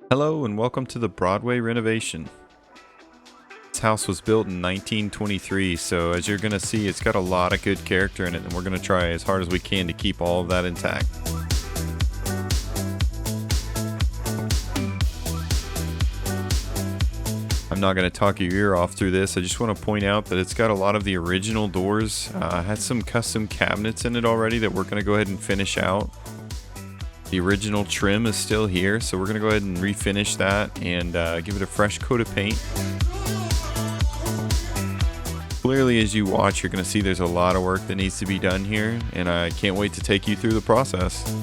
Hello and welcome to the Broadway Renovation. This house was built in 1923, so as you're going to see, it's got a lot of good character in it, and we're going to try as hard as we can to keep all of that intact. I'm not going to talk your ear off through this. I just want to point out that it's got a lot of the original doors. Has some custom cabinets in it already that we're going to go ahead and finish out. The original trim is still here, so we're going to go ahead and refinish that and give it a fresh coat of paint. Clearly, as you watch, you're going to see there's a lot of work that needs to be done here, and I can't wait to take you through the process.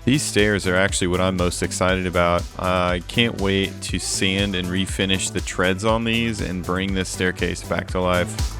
These stairs are actually what I'm most excited about. I can't wait to sand and refinish the treads on these and bring this staircase back to life.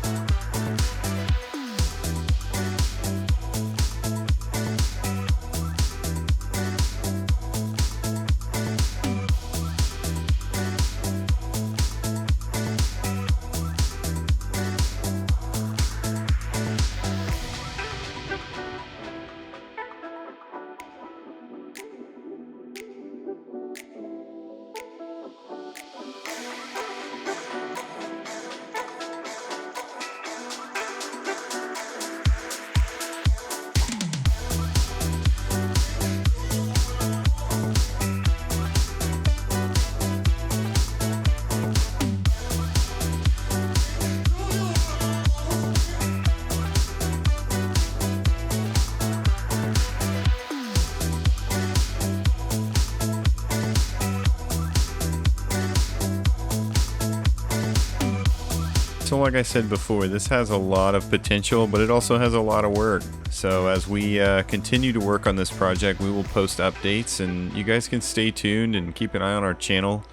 So like I said before, this has a lot of potential, but it also has a lot of work. So as we continue to work on this project, we will post updates, and you guys can stay tuned and keep an eye on our channel.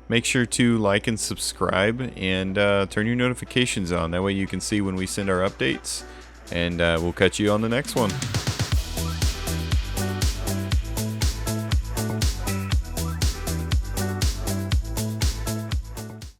Make sure to like and subscribe and turn your notifications on. That way you can see when we send our updates, and we'll catch you on the next one.